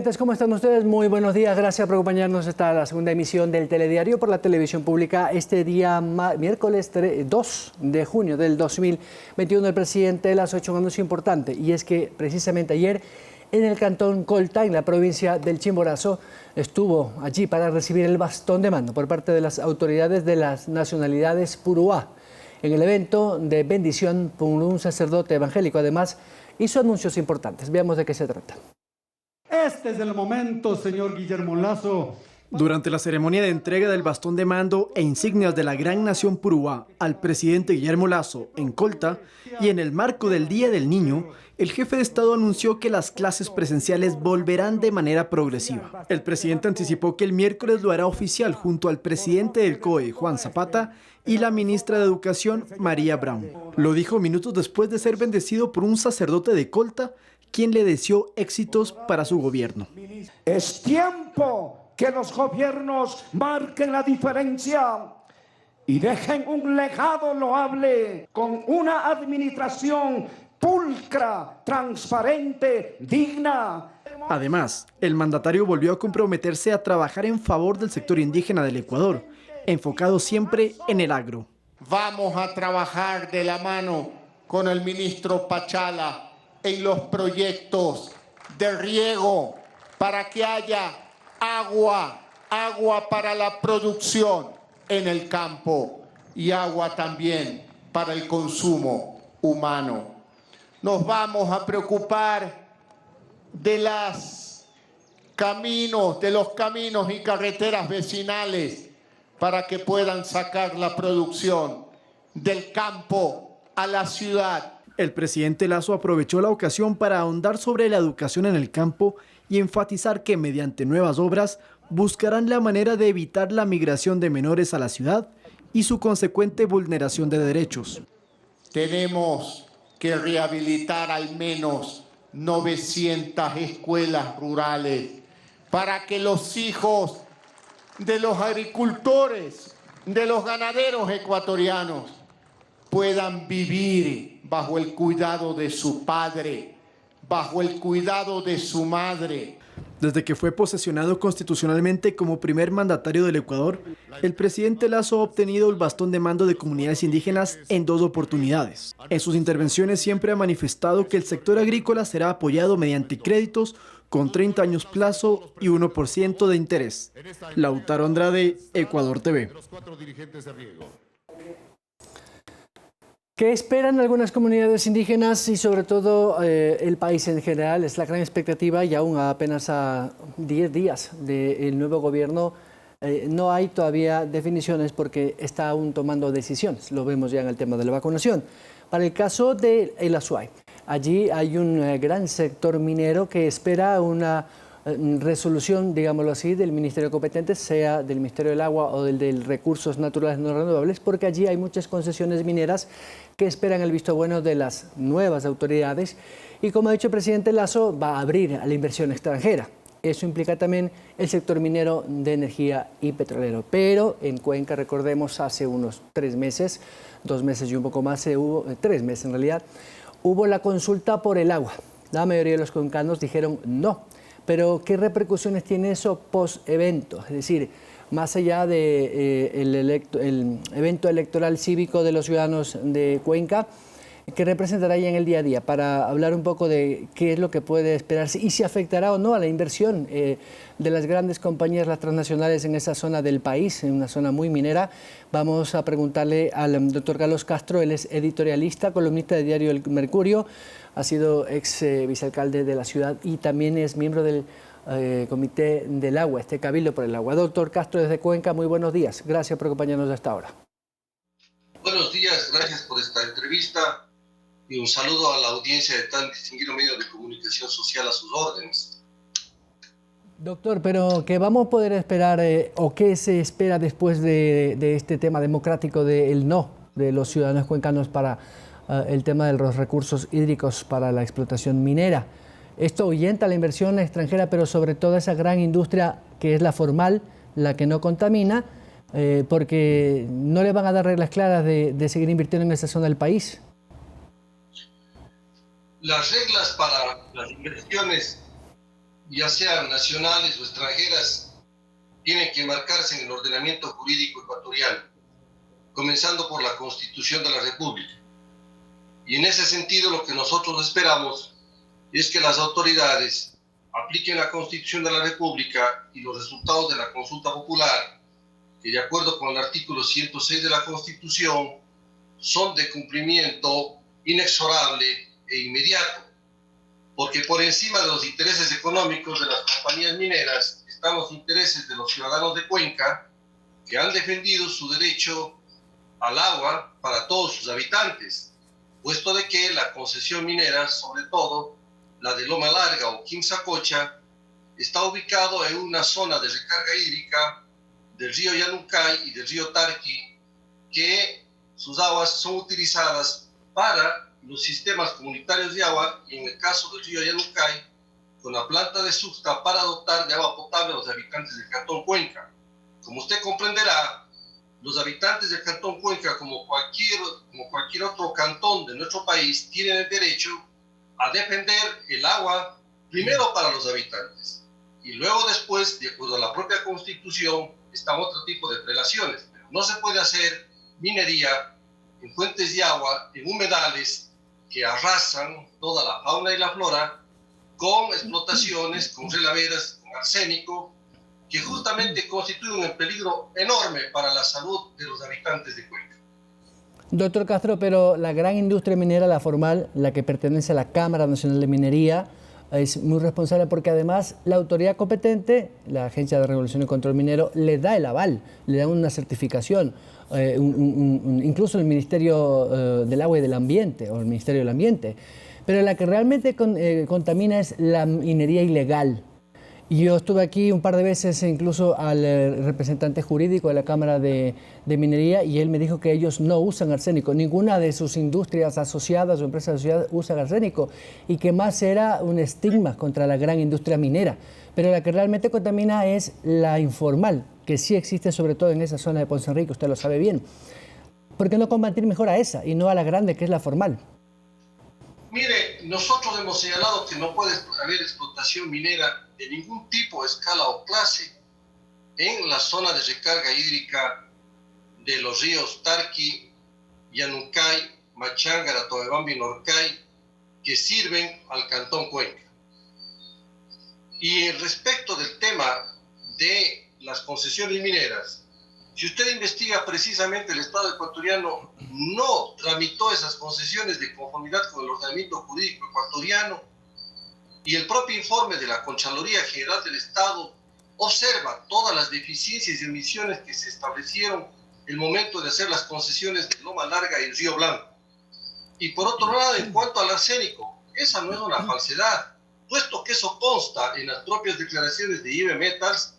oyentes, ¿cómo están ustedes? Muy buenos días, gracias por acompañarnos. Esta la segunda emisión del Telediario por la televisión pública. Este día, miércoles 2 de junio del 2021, el presidente Lasso ha hecho un anuncio importante, y es que precisamente ayer en el cantón Colta, en la provincia del Chimborazo, estuvo allí para recibir el bastón de mando por parte de las autoridades de las nacionalidades Puruá. En el evento de bendición por un sacerdote evangélico, además, hizo anuncios importantes. Veamos de qué se trata. Este es el momento, señor Guillermo Lasso. Durante la ceremonia de entrega del bastón de mando e insignias de la gran nación Puruá al presidente Guillermo Lasso en Colta y en el marco del Día del Niño, el jefe de Estado anunció que las clases presenciales volverán de manera progresiva. El presidente anticipó que el miércoles lo hará oficial junto al presidente del COE, Juan Zapata, y la ministra de Educación, María Brown. Lo dijo minutos después de ser bendecido por un sacerdote de Colta, quien le deseó éxitos para su gobierno. Es tiempo que los gobiernos marquen la diferencia y dejen un legado loable con una administración pulcra, transparente, digna. Además, el mandatario volvió a comprometerse a trabajar en favor del sector indígena del Ecuador, enfocado siempre en el agro. Vamos a trabajar de la mano con el ministro Pachala en los proyectos de riego para que haya agua para la producción en el campo y agua también para el consumo humano. Nos vamos a preocupar de los caminos y carreteras vecinales para que puedan sacar la producción del campo a la ciudad. El presidente Lasso aprovechó la ocasión para ahondar sobre la educación en el campo y enfatizar que mediante nuevas obras buscarán la manera de evitar la migración de menores a la ciudad y su consecuente vulneración de derechos. Tenemos que rehabilitar al menos 900 escuelas rurales para que los hijos de los agricultores, de los ganaderos ecuatorianos puedan vivir bajo el cuidado de su padre, bajo el cuidado de su madre. Desde que fue posesionado constitucionalmente como primer mandatario del Ecuador, el presidente Lasso ha obtenido el bastón de mando de comunidades indígenas en 2 oportunidades. En sus intervenciones siempre ha manifestado que el sector agrícola será apoyado mediante créditos con 30 años plazo y 1% de interés. Lautaro Andrade, Ecuador TV. ¿Qué esperan algunas comunidades indígenas y sobre todo el país en general? Es la gran expectativa, y aún apenas a 10 días del nuevo gobierno no hay todavía definiciones porque está aún tomando decisiones. Lo vemos ya en el tema de la vacunación. Para el caso de El Azuay, allí hay un gran sector minero que espera una resolución, digámoslo así, del ministerio competente, sea del Ministerio del Agua o del Recursos Naturales No Renovables, porque allí hay muchas concesiones mineras que esperan el visto bueno de las nuevas autoridades. Y como ha dicho el presidente Lasso, va a abrir a la inversión extranjera. Eso implica también el sector minero de energía y petrolero. Pero en Cuenca, recordemos, hace unos 3 meses, 2 meses y un poco más, 3 meses en realidad, hubo la consulta por el agua. La mayoría de los cuencanos dijeron no. Pero ¿qué repercusiones tiene eso post-evento? Es decir, más allá del el evento electoral cívico de los ciudadanos de Cuenca, ¿qué representará ya en el día a día? Para hablar un poco de qué es lo que puede esperarse y si afectará o no a la inversión de las grandes compañías, las transnacionales en esa zona del país, en una zona muy minera, vamos a preguntarle al doctor Carlos Castro. Él es editorialista, columnista de diario El Mercurio, ha sido ex vicealcalde de la ciudad y también es miembro del Comité del Agua, Cabildo por el Agua. Doctor Castro, desde Cuenca, muy buenos días. Gracias por acompañarnos hasta ahora. Buenos días, gracias por esta entrevista y un saludo a la audiencia de tan distinguido medio de comunicación social a sus órdenes. Doctor, pero ¿qué vamos a poder esperar o qué se espera después de este tema democrático del no de los ciudadanos cuencanos para el tema de los recursos hídricos para la explotación minera? Esto ahuyenta la inversión extranjera, pero sobre todo esa gran industria que es la formal, la que no contamina, porque no le van a dar reglas claras de seguir invirtiendo en esa zona del país. Las reglas para las inversiones ya sean nacionales o extranjeras, tienen que marcarse en el ordenamiento jurídico ecuatoriano, comenzando por la Constitución de la República. Y en ese sentido, lo que nosotros esperamos es que las autoridades apliquen la Constitución de la República y los resultados de la consulta popular, que de acuerdo con el artículo 106 de la Constitución, son de cumplimiento inexorable e inmediato, porque por encima de los intereses económicos de las compañías mineras están los intereses de los ciudadanos de Cuenca, que han defendido su derecho al agua para todos sus habitantes, puesto de que la concesión minera, sobre todo la de Loma Larga o Quimsacocha, está ubicado en una zona de recarga hídrica del río Yanucay y del río Tarqui, que sus aguas son utilizadas para los sistemas comunitarios de agua, y en el caso del río Yanucay, con la planta de Sucta para dotar de agua potable a los habitantes del Cantón Cuenca. Como usted comprenderá, los habitantes del Cantón Cuenca, como cualquier otro cantón de nuestro país, tienen el derecho a defender el agua, primero para los habitantes, y luego después, de acuerdo a la propia Constitución, están otro tipo de prelaciones. Pero no se puede hacer minería en fuentes de agua, en humedales que arrasan toda la fauna y la flora, con explotaciones, con relaveras, con arsénico, que justamente constituyen un peligro enorme para la salud de los habitantes de Cuenca. Doctor Castro, pero la gran industria minera, la formal, la que pertenece a la Cámara Nacional de Minería, es muy responsable porque además la autoridad competente, la Agencia de Regulación y Control Minero, le da el aval, le da una certificación, incluso el Ministerio del Agua y del Ambiente, o el Ministerio del Ambiente. Pero la que realmente contamina es la minería ilegal. Yo estuve aquí un par de veces, incluso al representante jurídico de la Cámara de Minería, y él me dijo que ellos no usan arsénico. Ninguna de sus industrias asociadas o empresas asociadas usan arsénico, y que más era un estigma contra la gran industria minera. Pero la que realmente contamina es la informal, que sí existe sobre todo en esa zona de Ponce Enrique, usted lo sabe bien. ¿Por qué no combatir mejor a esa y no a la grande, que es la formal? Mire, nosotros hemos señalado que no puede haber explotación minera de ningún tipo, escala o clase en la zona de recarga hídrica de los ríos Tarqui, Yanucay, Machángara, Tobebamba y Norcay, que sirven al Cantón Cuenca. Y respecto del tema de las concesiones mineras, si usted investiga precisamente, el Estado ecuatoriano no tramitó esas concesiones de conformidad con el ordenamiento jurídico ecuatoriano, y el propio informe de la Contraloría General del Estado observa todas las deficiencias y omisiones que se establecieron en el momento de hacer las concesiones de Loma Larga y Río Blanco. Y por otro lado, en cuanto al arsénico, esa no es una falsedad, puesto que eso consta en las propias declaraciones de IB Metals,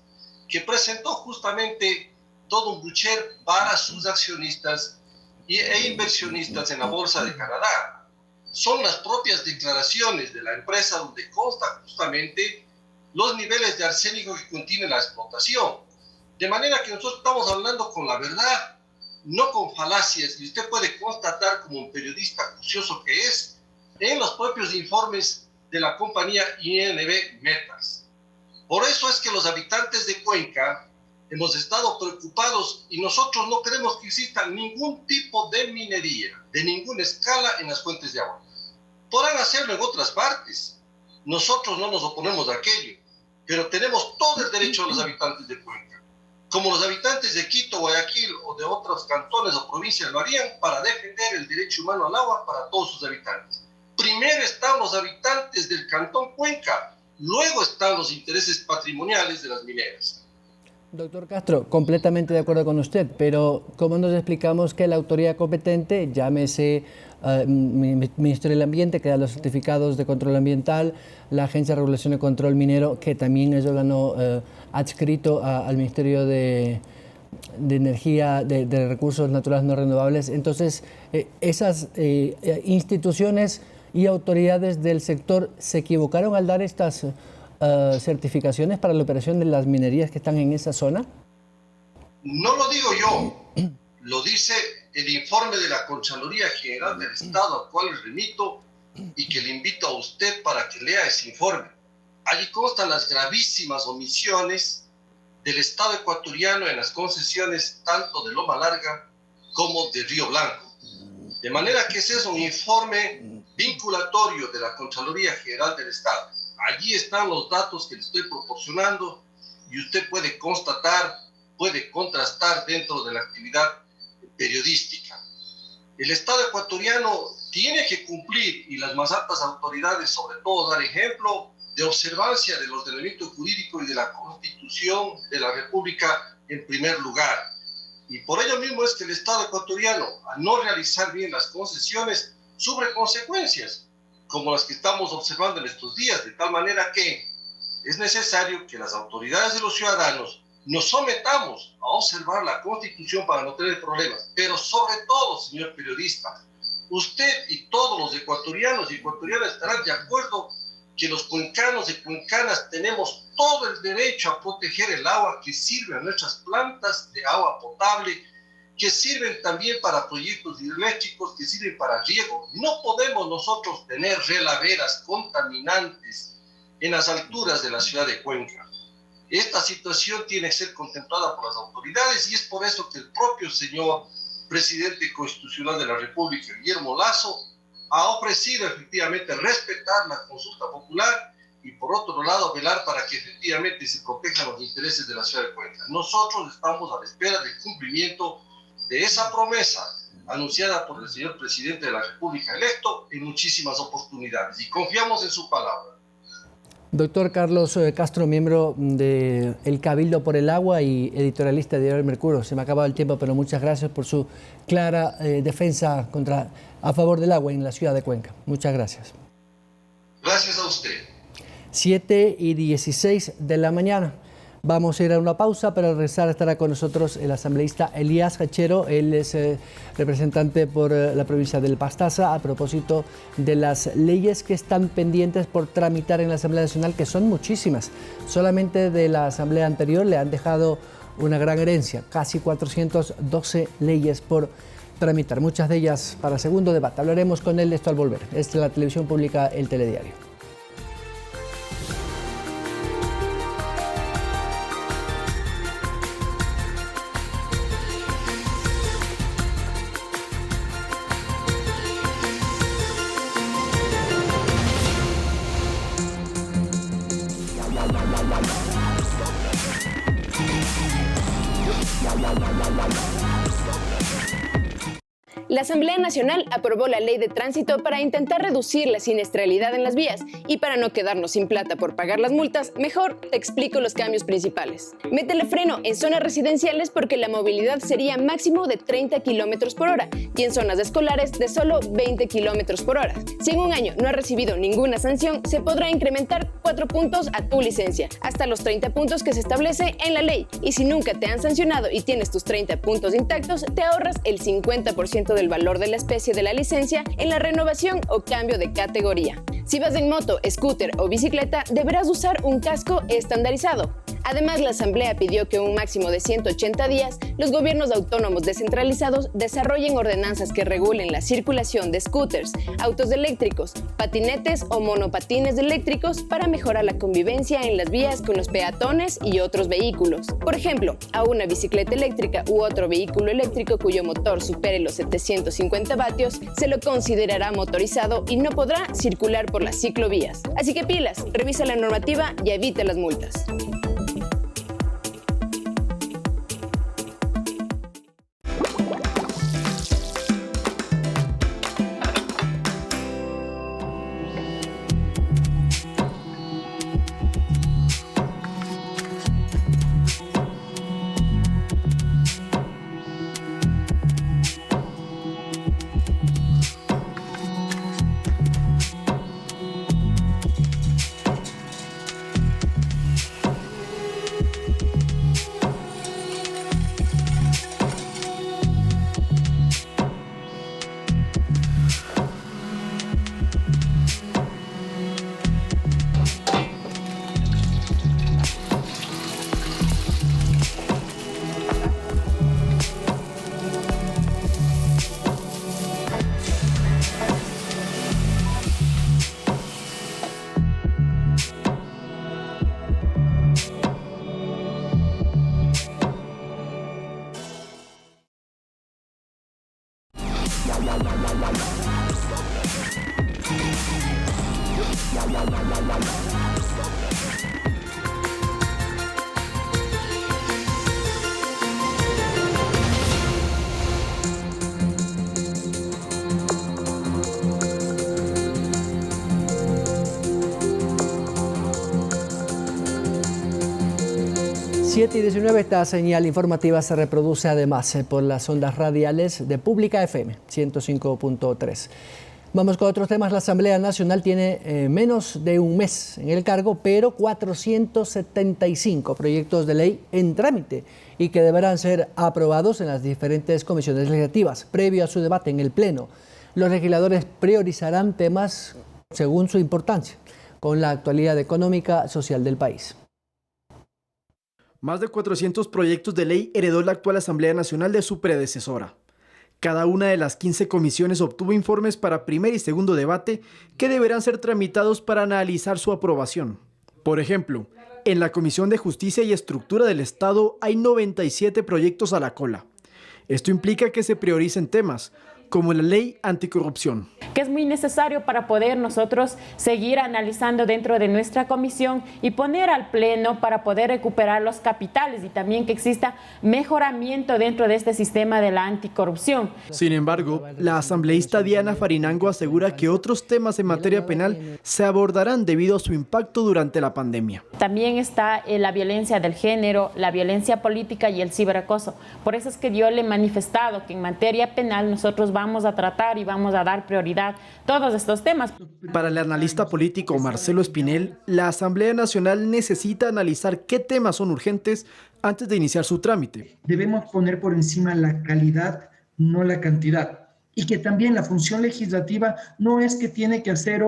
que presentó justamente todo un bucher para sus accionistas e inversionistas en la Bolsa de Canadá. Son las propias declaraciones de la empresa donde consta justamente los niveles de arsénico que contiene la explotación. De manera que nosotros estamos hablando con la verdad, no con falacias, y usted puede constatar, como un periodista acucioso que es, en los propios informes de la compañía INB Metals. Por eso es que los habitantes de Cuenca hemos estado preocupados, y nosotros no queremos que exista ningún tipo de minería, de ninguna escala, en las fuentes de agua. Podrán hacerlo en otras partes. Nosotros no nos oponemos a aquello, pero tenemos todo el derecho a los habitantes de Cuenca, como los habitantes de Quito, Guayaquil o de otros cantones o provincias lo harían, para defender el derecho humano al agua para todos sus habitantes. Primero están los habitantes del Cantón Cuenca, luego están los intereses patrimoniales de las mineras. Doctor Castro, completamente de acuerdo con usted, pero ¿cómo nos explicamos que la autoridad competente, llámese Ministerio del Ambiente, que da los certificados de control ambiental, la Agencia de Regulación y Control Minero, que también es órgano adscrito al Ministerio de Energía, de Recursos Naturales No Renovables, entonces esas instituciones y autoridades del sector se equivocaron al dar estas certificaciones para la operación de las minerías que están en esa zona? No lo digo yo, lo dice el informe de la Contraloría General del Estado, al cual le remito y que le invito a usted para que lea ese informe. Allí constan las gravísimas omisiones del Estado ecuatoriano en las concesiones tanto de Loma Larga como de Río Blanco. De manera que ese es un informe vinculatorio de la Contraloría General del Estado. Allí están los datos que le estoy proporcionando y usted puede constatar, puede contrastar dentro de la actividad periodística. El Estado ecuatoriano tiene que cumplir, y las más altas autoridades sobre todo dar ejemplo de observancia del ordenamiento jurídico y de la Constitución de la República en primer lugar. Y por ello mismo es que el Estado ecuatoriano, al no realizar bien las concesiones, sufre consecuencias, como las que estamos observando en estos días, de tal manera que es necesario que las autoridades y los ciudadanos nos sometamos a observar la Constitución para no tener problemas. Pero sobre todo, señor periodista, usted y todos los ecuatorianos y ecuatorianas estarán de acuerdo que los cuencanos y cuencanas tenemos todo el derecho a proteger el agua que sirve a nuestras plantas de agua potable, que sirven también para proyectos hidroeléctricos, que sirven para riego. No podemos nosotros tener relaveras contaminantes en las alturas de la ciudad de Cuenca. Esta situación tiene que ser contemplada por las autoridades y es por eso que el propio señor presidente constitucional de la República, Guillermo Lasso, ha ofrecido efectivamente respetar la consulta popular y por otro lado velar para que efectivamente se protejan los intereses de la ciudad de Cuenca. Nosotros estamos a la espera del cumplimiento de esa promesa anunciada por el señor presidente de la República electo en muchísimas oportunidades y confiamos en su palabra. Doctor Carlos Castro, miembro del Cabildo por el Agua y editorialista de Diario El Mercurio. Se me ha acabado el tiempo, pero muchas gracias por su clara defensa a favor del agua en la ciudad de Cuenca. Muchas gracias. Gracias a usted. 7:16 de la mañana. Vamos a ir a una pausa, pero al regresar estará con nosotros el asambleísta Elías Hachero. Él es representante por la provincia del Pastaza a propósito de las leyes que están pendientes por tramitar en la Asamblea Nacional, que son muchísimas. Solamente de la Asamblea anterior le han dejado una gran herencia, casi 412 leyes por tramitar, muchas de ellas para segundo debate. Hablaremos con él de esto al volver. Esta es la televisión pública, El Telediario. La Asamblea Nacional aprobó la Ley de Tránsito para intentar reducir la siniestralidad en las vías y para no quedarnos sin plata por pagar las multas, mejor te explico los cambios principales. Métele freno en zonas residenciales porque la movilidad sería máximo de 30 km por hora y en zonas escolares de solo 20 km por hora. Si en un año no has recibido ninguna sanción, se podrá incrementar 4 puntos a tu licencia, hasta los 30 puntos que se establece en la ley. Y si nunca te han sancionado y tienes tus 30 puntos intactos, te ahorras el 50% del valor de la especie de la licencia en la renovación o cambio de categoría. Si vas en moto, scooter o bicicleta, deberás usar un casco estandarizado. Además, la Asamblea pidió que un máximo de 180 días los gobiernos autónomos descentralizados desarrollen ordenanzas que regulen la circulación de scooters, autos eléctricos, patinetes o monopatines eléctricos para mejorar la convivencia en las vías con los peatones y otros vehículos. Por ejemplo, a una bicicleta eléctrica u otro vehículo eléctrico cuyo motor supere los 750 vatios se lo considerará motorizado y no podrá circular por las ciclovías. Así que pilas, revisa la normativa y evita las multas. 7:19, esta señal informativa se reproduce además por las ondas radiales de Pública FM 105.3. Vamos con otros temas. La Asamblea Nacional tiene menos de un mes en el cargo, pero 475 proyectos de ley en trámite y que deberán ser aprobados en las diferentes comisiones legislativas. Previo a su debate en el Pleno, los legisladores priorizarán temas según su importancia, con la actualidad económica social del país. Más de 400 proyectos de ley heredó la actual Asamblea Nacional de su predecesora. Cada una de las 15 comisiones obtuvo informes para primer y segundo debate que deberán ser tramitados para analizar su aprobación. Por ejemplo, en la Comisión de Justicia y Estructura del Estado hay 97 proyectos a la cola. Esto implica que se prioricen temas como la ley anticorrupción, que es muy necesario para poder nosotros seguir analizando dentro de nuestra comisión y poner al Pleno para poder recuperar los capitales y también que exista mejoramiento dentro de este sistema de la anticorrupción. Sin embargo, la asambleísta Diana Farinango asegura que otros temas en materia penal se abordarán debido a su impacto durante la pandemia. También está la violencia del género, la violencia política y el ciberacoso. Por eso es que yo le he manifestado que en materia penal nosotros vamos a tratar y vamos a dar prioridad a todos estos temas. Para el analista político Marcelo Espinel, la Asamblea Nacional necesita analizar qué temas son urgentes antes de iniciar su trámite. Debemos poner por encima la calidad, no la cantidad. Y que también la función legislativa no es que tiene que hacer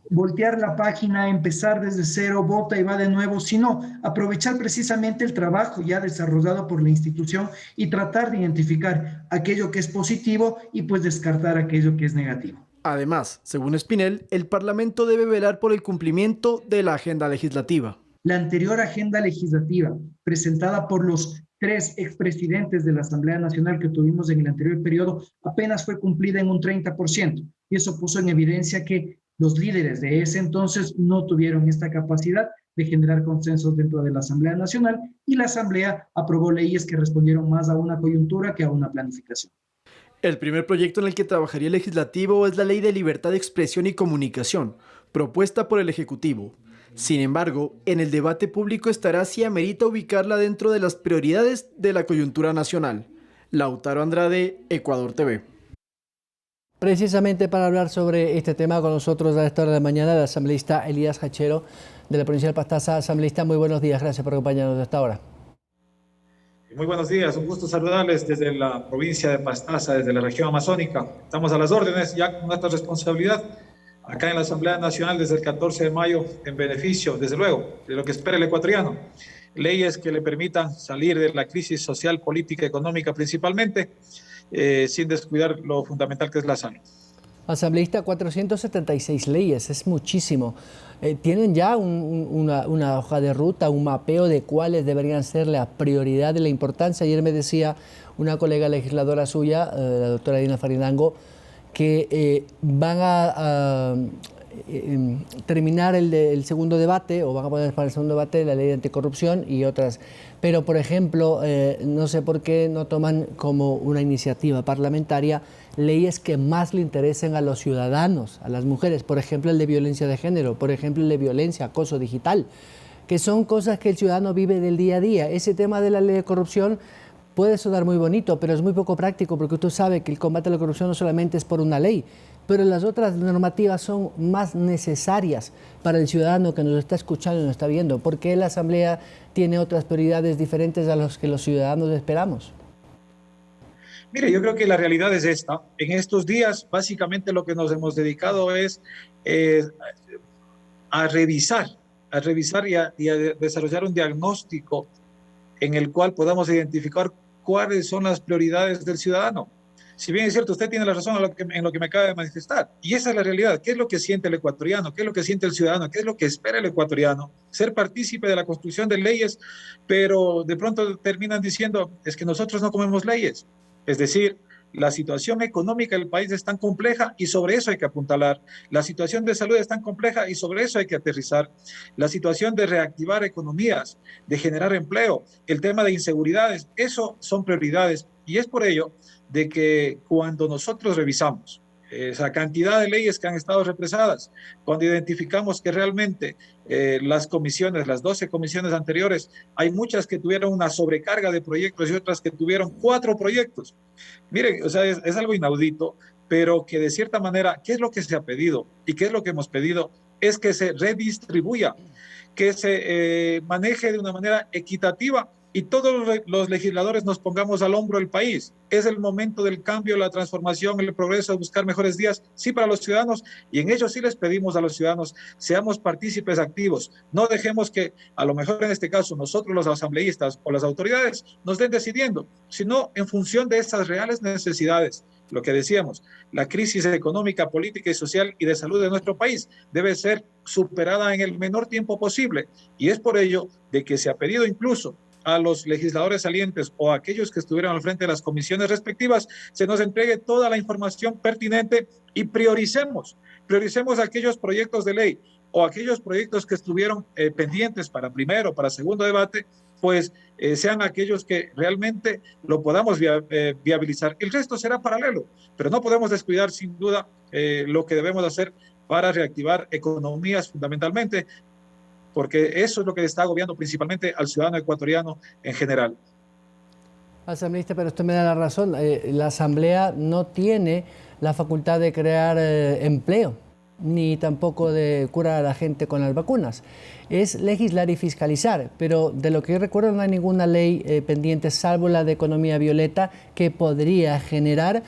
voltear la página, empezar desde cero, vota y va de nuevo, sino aprovechar precisamente el trabajo ya desarrollado por la institución y tratar de identificar aquello que es positivo y pues descartar aquello que es negativo. Además, según Espinel, el Parlamento debe velar por el cumplimiento de la agenda legislativa. La anterior agenda legislativa, presentada por los 3 expresidentes de la Asamblea Nacional que tuvimos en el anterior periodo, apenas fue cumplida en un 30%, y eso puso en evidencia que los líderes de ese entonces no tuvieron esta capacidad de generar consensos dentro de la Asamblea Nacional y la Asamblea aprobó leyes que respondieron más a una coyuntura que a una planificación. El primer proyecto en el que trabajaría el Legislativo es la Ley de Libertad de Expresión y Comunicación, propuesta por el Ejecutivo. Sin embargo, en el debate público estará si amerita ubicarla dentro de las prioridades de la coyuntura nacional. Lautaro Andrade, Ecuador TV. Precisamente para hablar sobre este tema con nosotros a esta hora de la mañana, el asambleísta Elías Hachero de la provincia del Pastaza. Asambleísta, muy buenos días, gracias por acompañarnos a esta hora. Muy buenos días, un gusto saludarles desde la provincia de Pastaza, desde la región amazónica. Estamos a las órdenes ya con nuestra responsabilidad acá en la Asamblea Nacional desde el 14 de mayo en beneficio, desde luego, de lo que espera el ecuatoriano. Leyes que le permitan salir de la crisis social, política, económica principalmente, sin descuidar lo fundamental que es la salud. Asambleísta, 476 leyes, es muchísimo. ¿Tienen ya una hoja de ruta, un mapeo de cuáles deberían ser la prioridad y la importancia? Ayer me decía una colega legisladora suya, la doctora Diana Farinango, que van a terminar el segundo debate, o van a poner para el segundo debate la ley de anticorrupción y otras. Pero, por ejemplo, no sé por qué no toman como una iniciativa parlamentaria leyes que más le interesen a los ciudadanos, a las mujeres. Por ejemplo, el de violencia de género, por ejemplo, el de violencia, acoso digital, que son cosas que el ciudadano vive del día a día. Ese tema de la ley de corrupción puede sonar muy bonito, pero es muy poco práctico, porque usted sabe que el combate a la corrupción no solamente es por una ley, pero las otras normativas son más necesarias para el ciudadano que nos está escuchando y nos está viendo. ¿Por qué la Asamblea tiene otras prioridades diferentes a las que los ciudadanos esperamos? Mire, yo creo que la realidad es esta. En estos días, básicamente lo que nos hemos dedicado es a revisar y a desarrollar un diagnóstico en el cual podamos identificar cuáles son las prioridades del ciudadano. Si bien es cierto, usted tiene la razón en lo que me acaba de manifestar. Y esa es la realidad. ¿Qué es lo que siente el ecuatoriano? ¿Qué es lo que siente el ciudadano? ¿Qué es lo que espera el ecuatoriano? Ser partícipe de la construcción de leyes, pero de pronto terminan diciendo, es que nosotros no comemos leyes. Es decir, la situación económica del país es tan compleja y sobre eso hay que apuntalar. La situación de salud es tan compleja y sobre eso hay que aterrizar. La situación de reactivar economías, de generar empleo, el tema de inseguridades, eso son prioridades. Y es por ello de que cuando nosotros revisamos esa cantidad de leyes que han estado represadas, cuando identificamos que realmente las comisiones, las 12 comisiones anteriores, hay muchas que tuvieron una sobrecarga de proyectos y otras que tuvieron 4 proyectos. Miren, o sea, es algo inaudito, pero que de cierta manera, ¿qué es lo que se ha pedido? ¿Y qué es lo que hemos pedido? Es que se redistribuya, que se maneje de una manera equitativa y todos los legisladores nos pongamos al hombro el país. Es el momento del cambio, la transformación, el progreso, de buscar mejores días, sí, para los ciudadanos, y en ello sí les pedimos a los ciudadanos, seamos partícipes activos. No dejemos que, a lo mejor en este caso, nosotros los asambleístas o las autoridades nos den decidiendo, sino en función de esas reales necesidades. Lo que decíamos, la crisis económica, política y social y de salud de nuestro país debe ser superada en el menor tiempo posible, y es por ello de que se ha pedido incluso a los legisladores salientes o a aquellos que estuvieron al frente de las comisiones respectivas, se nos entregue toda la información pertinente y prioricemos aquellos proyectos de ley o aquellos proyectos que estuvieron pendientes para primero, para segundo debate, pues sean aquellos que realmente lo podamos viabilizar. El resto será paralelo, pero no podemos descuidar sin duda lo que debemos hacer para reactivar economías fundamentalmente, porque eso es lo que está agobiando principalmente al ciudadano ecuatoriano en general. Asambleísta, pero usted me da la razón, la Asamblea no tiene la facultad de crear empleo, ni tampoco de curar a la gente con las vacunas. Es legislar y fiscalizar, pero de lo que yo recuerdo no hay ninguna ley pendiente, salvo la de economía violeta, que podría generar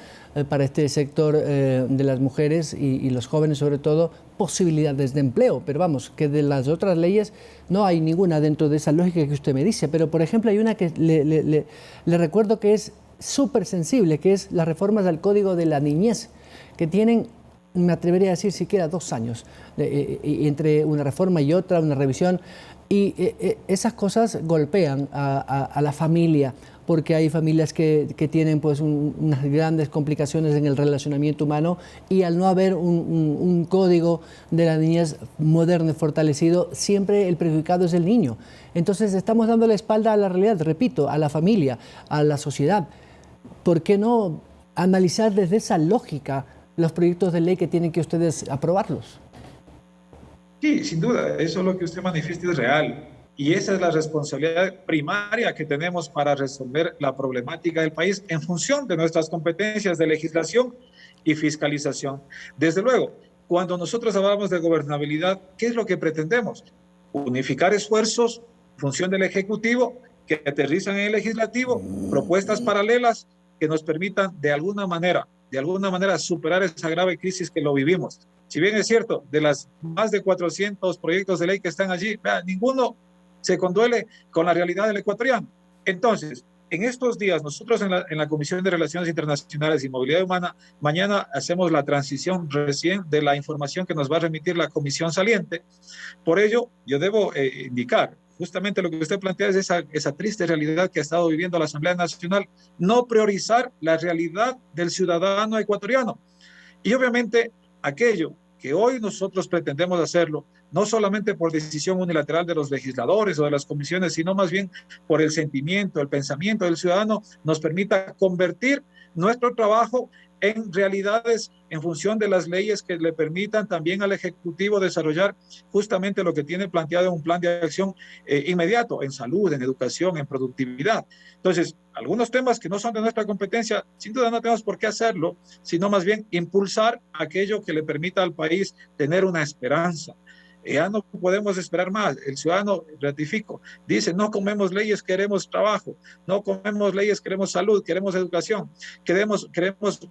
para este sector de las mujeres y los jóvenes sobre todo, posibilidades de empleo. Pero vamos, que de las otras leyes no hay ninguna dentro de esa lógica que usted me dice. Pero por ejemplo hay una que le recuerdo que es súper sensible, que es las reformas al Código de la Niñez, que tienen, me atrevería a decir, siquiera 2 años, entre una reforma y otra, una revisión, y esas cosas golpean a la familia, porque hay familias que tienen pues unas grandes complicaciones en el relacionamiento humano, y al no haber un código de la niñez moderno y fortalecido, siempre el perjudicado es el niño. Entonces estamos dando la espalda a la realidad, repito, a la familia, a la sociedad. ¿Por qué no analizar desde esa lógica los proyectos de ley que tienen que ustedes aprobarlos? Sí, sin duda, eso es lo que usted manifiesta, es real. Y esa es la responsabilidad primaria que tenemos para resolver la problemática del país en función de nuestras competencias de legislación y fiscalización. Desde luego, cuando nosotros hablamos de gobernabilidad, ¿qué es lo que pretendemos? Unificar esfuerzos en función del Ejecutivo que aterrizan en el Legislativo, propuestas paralelas que nos permitan de alguna manera superar esa grave crisis que lo vivimos. Si bien es cierto, de las más de 400 proyectos de ley que están allí, ninguno se conduele con la realidad del ecuatoriano. Entonces, en estos días, nosotros en la Comisión de Relaciones Internacionales y Movilidad Humana, mañana hacemos la transición recién de la información que nos va a remitir la comisión saliente. Por ello, yo debo indicar, justamente lo que usted plantea es esa triste realidad que ha estado viviendo la Asamblea Nacional, no priorizar la realidad del ciudadano ecuatoriano. Y obviamente, aquello que hoy nosotros pretendemos hacerlo, no solamente por decisión unilateral de los legisladores o de las comisiones, sino más bien por el sentimiento, el pensamiento del ciudadano, nos permita convertir nuestro trabajo en realidades en función de las leyes que le permitan también al Ejecutivo desarrollar justamente lo que tiene planteado un plan de acción inmediato en salud, en educación, en productividad. Entonces, algunos temas que no son de nuestra competencia, sin duda no tenemos por qué hacerlo, sino más bien impulsar aquello que le permita al país tener una esperanza. Ya no podemos esperar más. El ciudadano, ratifico, dice, no comemos leyes, queremos trabajo, no comemos leyes, queremos salud, queremos educación, queremos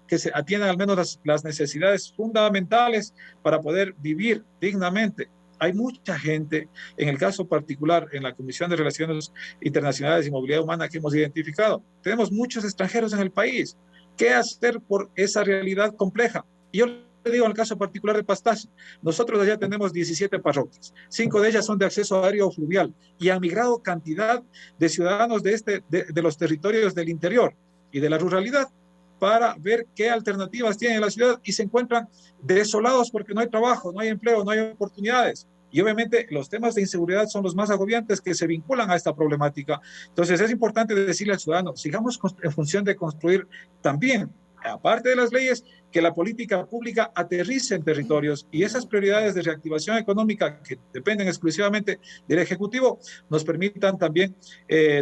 que se atiendan al menos las necesidades fundamentales para poder vivir dignamente. Hay mucha gente, en el caso particular, en la Comisión de Relaciones Internacionales y Movilidad Humana que hemos identificado, tenemos muchos extranjeros en el país. ¿Qué hacer por esa realidad compleja? Y yo digo en el caso particular de Pastaza, nosotros allá tenemos 17 parroquias, 5 de ellas son de acceso aéreo o fluvial, y han migrado cantidad de ciudadanos de los territorios del interior y de la ruralidad para ver qué alternativas tienen en la ciudad, y se encuentran desolados porque no hay trabajo, no hay empleo, no hay oportunidades. Y obviamente los temas de inseguridad son los más agobiantes que se vinculan a esta problemática. Entonces es importante decirle al ciudadano, sigamos en función de construir también aparte de las leyes, que la política pública aterrice en territorios y esas prioridades de reactivación económica que dependen exclusivamente del Ejecutivo nos permitan también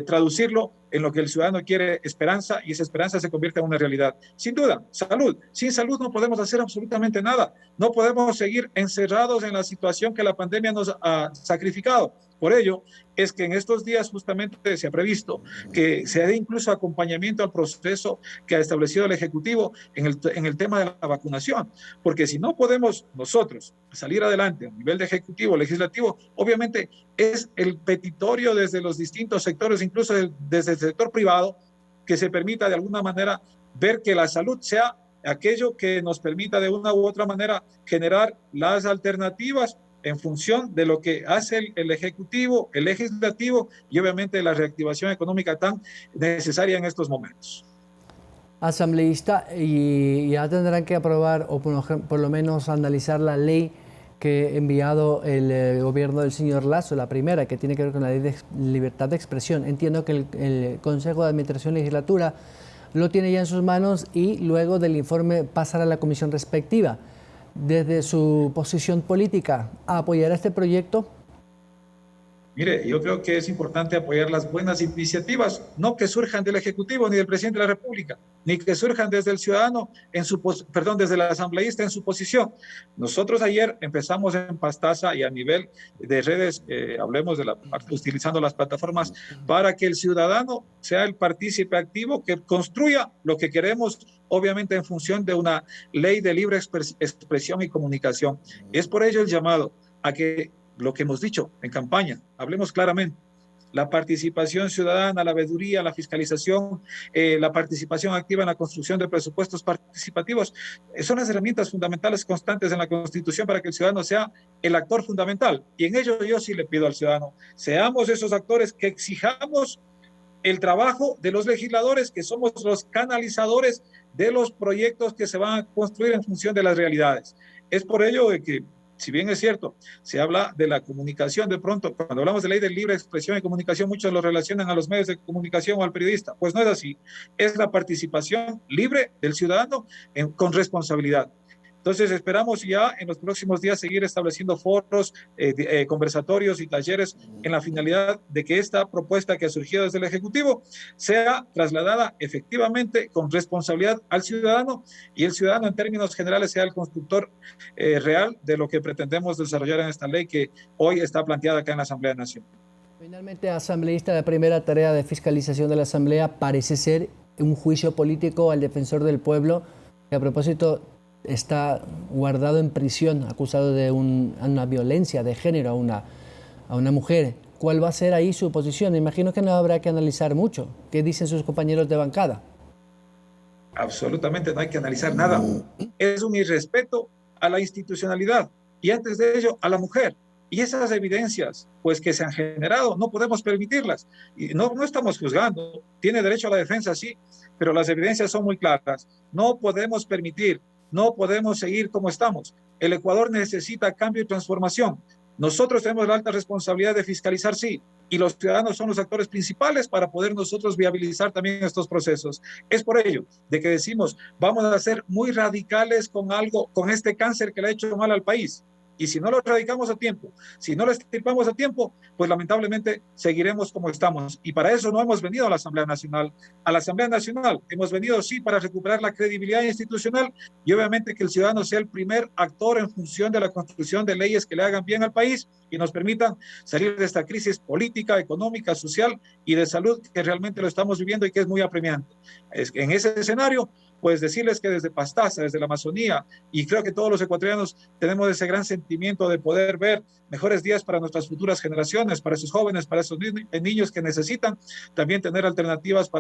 traducirlo en lo que el ciudadano quiere, esperanza, y esa esperanza se convierte en una realidad. Sin duda, salud. Sin salud no podemos hacer absolutamente nada. No podemos seguir encerrados en la situación que la pandemia nos ha sacrificado. Por ello, es que en estos días justamente se ha previsto que se dé incluso acompañamiento al proceso que ha establecido el Ejecutivo en el tema de la vacunación, porque si no podemos nosotros salir adelante a nivel de Ejecutivo, Legislativo, obviamente es el petitorio desde los distintos sectores, incluso desde el sector privado, que se permita de alguna manera ver que la salud sea aquello que nos permita de una u otra manera generar las alternativas en función de lo que hace el Ejecutivo, el Legislativo y obviamente la reactivación económica tan necesaria en estos momentos. Asambleísta, y ya tendrán que aprobar o por lo menos analizar la ley que ha enviado el gobierno del señor Lasso, la primera, que tiene que ver con la ley de libertad de expresión. Entiendo que el Consejo de Administración Legislatura lo tiene ya en sus manos y luego del informe pasará a la comisión respectiva. Desde su posición política, ¿apoyará este proyecto? Mire, yo creo que es importante apoyar las buenas iniciativas, no que surjan del Ejecutivo ni del Presidente de la República, ni que surjan desde el ciudadano, desde el asambleísta en su posición. Nosotros ayer empezamos en Pastaza y a nivel de redes, utilizando las plataformas, para que el ciudadano sea el partícipe activo que construya lo que queremos, obviamente en función de una ley de libre expresión y comunicación. Es por ello el llamado a que lo que hemos dicho en campaña, hablemos claramente, la participación ciudadana, la veeduría, la fiscalización, la participación activa en la construcción de presupuestos participativos, son las herramientas fundamentales constantes en la Constitución para que el ciudadano sea el actor fundamental. Y en ello yo sí le pido al ciudadano, seamos esos actores que exijamos el trabajo de los legisladores, que somos los canalizadores de los proyectos que se van a construir en función de las realidades. Es por ello de que, si bien es cierto, se habla de la comunicación, de pronto, cuando hablamos de ley de libre expresión y comunicación, muchos lo relacionan a los medios de comunicación o al periodista. Pues no es así. Es la participación libre del ciudadano con responsabilidad. Entonces esperamos ya en los próximos días seguir estableciendo foros, conversatorios y talleres en la finalidad de que esta propuesta que ha surgido desde el Ejecutivo sea trasladada efectivamente con responsabilidad al ciudadano y el ciudadano en términos generales sea el constructor real de lo que pretendemos desarrollar en esta ley que hoy está planteada acá en la Asamblea Nacional. Finalmente, asambleísta, la primera tarea de fiscalización de la Asamblea parece ser un juicio político al defensor del pueblo, que a propósito está guardado en prisión, acusado de una violencia de género a una mujer. ¿Cuál va a ser ahí su posición? Imagino que no habrá que analizar mucho. ¿Qué dicen sus compañeros de bancada? Absolutamente no hay que analizar nada. Es un irrespeto a la institucionalidad y antes de ello a la mujer. Y esas evidencias pues, que se han generado no podemos permitirlas. Y no estamos juzgando. Tiene derecho a la defensa, sí, pero las evidencias son muy claras. No podemos permitir. No podemos seguir como estamos. El Ecuador necesita cambio y transformación. Nosotros tenemos la alta responsabilidad de fiscalizar, sí, y los ciudadanos son los actores principales para poder nosotros viabilizar también estos procesos. Es por ello de que decimos, vamos a ser muy radicales con este cáncer que le ha hecho mal al país. Y si no lo erradicamos a tiempo, si no lo extirpamos a tiempo, pues lamentablemente seguiremos como estamos. Y para eso no hemos venido a la Asamblea Nacional. A la Asamblea Nacional hemos venido, sí, para recuperar la credibilidad institucional y obviamente que el ciudadano sea el primer actor en función de la construcción de leyes que le hagan bien al país y nos permitan salir de esta crisis política, económica, social y de salud que realmente lo estamos viviendo y que es muy apremiante. En ese escenario, pues decirles que desde Pastaza, desde la Amazonía, y creo que todos los ecuatorianos tenemos ese gran sentimiento de poder ver mejores días para nuestras futuras generaciones, para esos jóvenes, para esos niños que necesitan también tener alternativas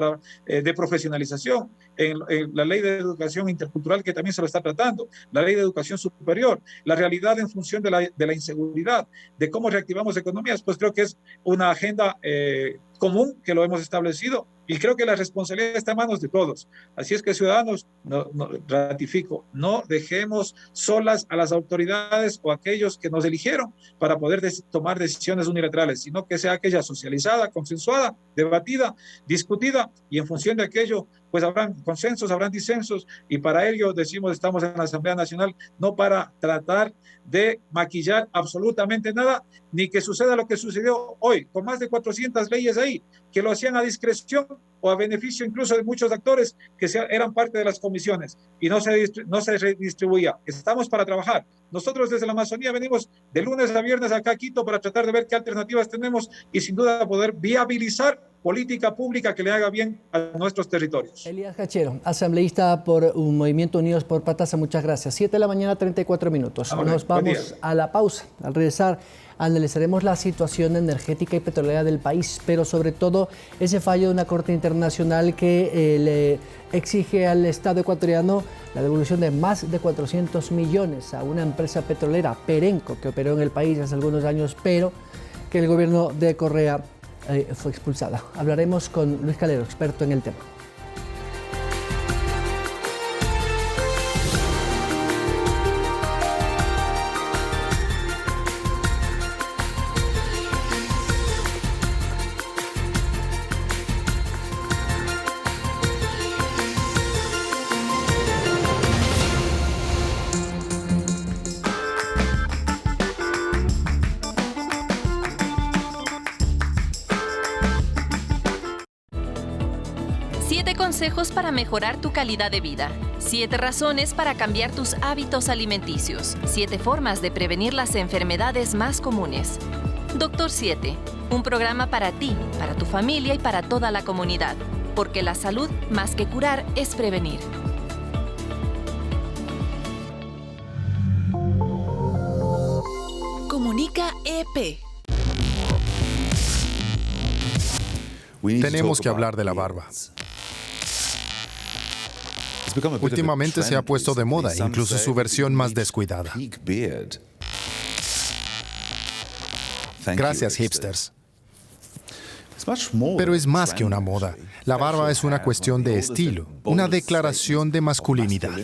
de profesionalización. En la ley de educación intercultural que también se lo está tratando, la ley de educación superior, la realidad en función de la inseguridad, de cómo reactivamos economías, pues creo que es una agenda común que lo hemos establecido y creo que la responsabilidad está en manos de todos. Así es que ciudadanos, ratifico, no dejemos solas a las autoridades o aquellos que nos eligieron para poder tomar decisiones unilaterales, sino que sea aquella socializada, consensuada, debatida, discutida y en función de aquello pues habrán consensos, habrán disensos, y para ello decimos estamos en la Asamblea Nacional, no para tratar de maquillar absolutamente nada, ni que suceda lo que sucedió hoy, con más de 400 leyes ahí, que lo hacían a discreción o a beneficio incluso de muchos actores que eran parte de las comisiones, y no se redistribuía. Estamos para trabajar. Nosotros desde la Amazonía venimos de lunes a viernes acá a Quito para tratar de ver qué alternativas tenemos y sin duda poder viabilizar política pública que le haga bien a nuestros territorios. Elías Cachero, asambleísta por un Movimiento Unidos por Patasa, muchas gracias. 7 de la mañana, 34 minutos. Nos vamos a la pausa. Al regresar, analizaremos la situación energética y petrolera del país, pero sobre todo ese fallo de una corte internacional que le exige al Estado ecuatoriano la devolución de más de 400 millones a una empresa petrolera, Perenco, que operó en el país hace algunos años, pero que el gobierno de Correa fue expulsada. Hablaremos con Luis Calero, experto en el tema. Consejos para mejorar tu calidad de vida. 7 razones para cambiar tus hábitos alimenticios. 7 formas de prevenir las enfermedades más comunes. Doctor 7, un programa para ti, para tu familia y para toda la comunidad. Porque la salud, más que curar, es prevenir. Comunica EP. Tenemos que hablar de la barba. Últimamente se ha puesto de moda, incluso su versión más descuidada. Gracias, hipsters. Pero es más que una moda. La barba es una cuestión de estilo, una declaración de masculinidad.